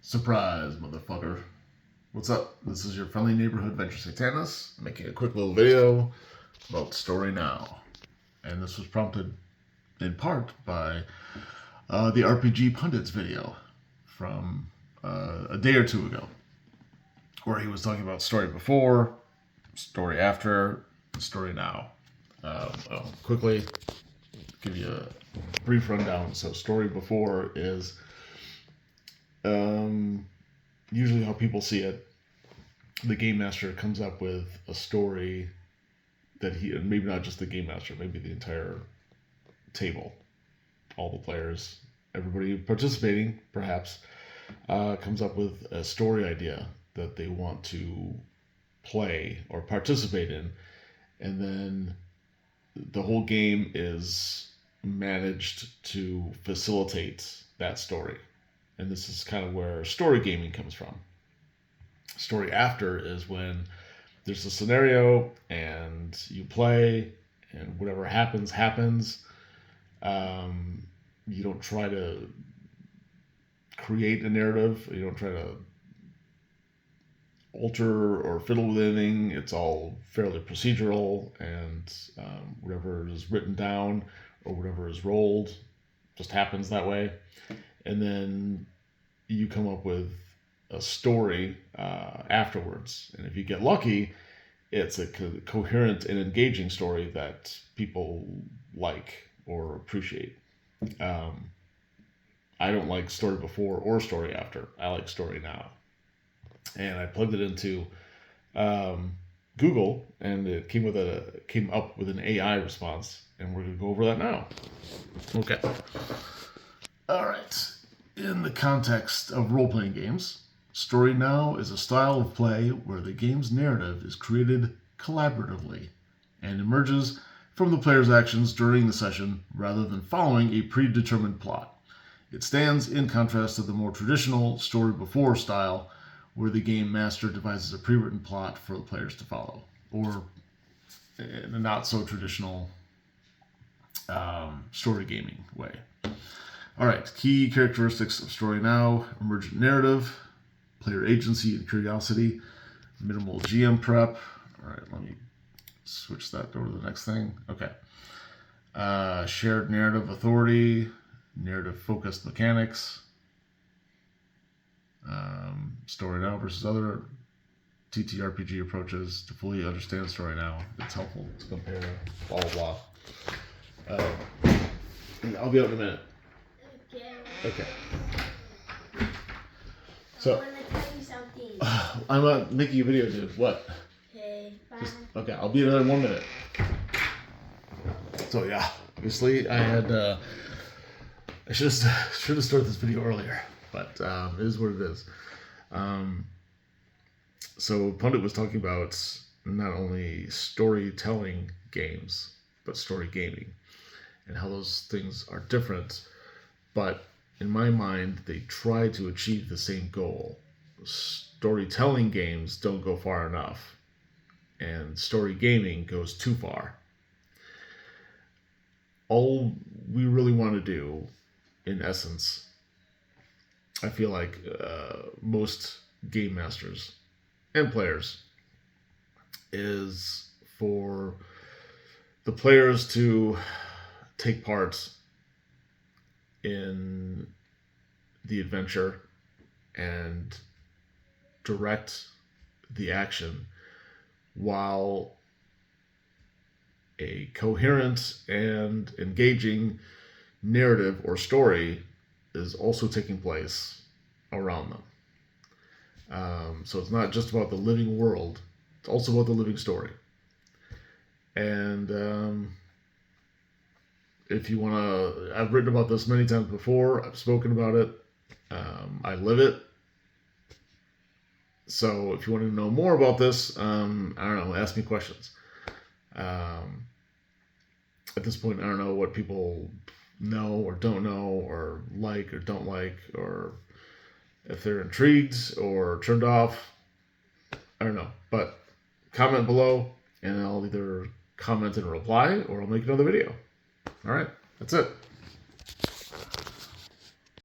Surprise, motherfucker. What's up? This is your friendly neighborhood Venger Satanis, making a quick little video about Story Now. And this was prompted in part by the RPG Pundits video from a day or two ago, where he was talking about story before, story after, story now. I'll quickly give you a brief rundown. So story before is usually how people see it. The game master comes up with a story that and maybe not just the game master, maybe the entire table, all the players, everybody participating, perhaps, comes up with a story idea that they want to play or participate in, and then the whole game is managed to facilitate that story. And this is kind of where story gaming comes from. Story after is when there's a scenario and you play, and whatever happens. You don't try to create a narrative. You don't try to alter or fiddle with anything. It's all fairly procedural, and whatever is written down or whatever is rolled just happens that way. And then you come up with a story afterwards. And if you get lucky, it's a coherent and engaging story that people like or appreciate. I don't like story before or story after. I like story now. And I plugged it into Google, and it came up with an AI response, and we're going to go over that now. Okay. All right. In the context of role-playing games, Story Now is a style of play where the game's narrative is created collaboratively and emerges from the player's actions during the session rather than following a predetermined plot. It stands in contrast to the more traditional Story Before style, where the game master devises a pre-written plot for the players to follow, or in a not-so-traditional story gaming way. All right, key characteristics of Story Now: emergent narrative, player agency and curiosity, minimal GM prep. All right, let me switch that over to the next thing. Okay. Shared narrative authority, narrative-focused mechanics, Story Now versus other TTRPG approaches. To fully understand Story Now, it's helpful to compare, blah, blah, blah. I'll be out in a minute. Okay. So, I want to tell you something. I'm not making a video, dude. What? Okay, bye. Okay, I'll be there in 1 minute. So yeah, obviously I had I should have started this video earlier, but it is what it is. So Pundit was talking about not only storytelling games, but story gaming, and how those things are different, but in my mind, they try to achieve the same goal. Storytelling games don't go far enough, and story gaming goes too far. All we really want to do, in essence, I feel like most game masters and players, is for the players to take part in the adventure and direct the action, while a coherent and engaging narrative or story is also taking place around them. So it's not just about the living world, it's also about the living story. And if you want to, I've written about this many times before, I've spoken about it, I live it. So if you want to know more about this, I don't know, ask me questions. At this point, I don't know what people know or don't know, or like or don't like, or if they're intrigued or turned off. I don't know. But comment below, and I'll either comment and reply, or I'll make another video. All right, that's it.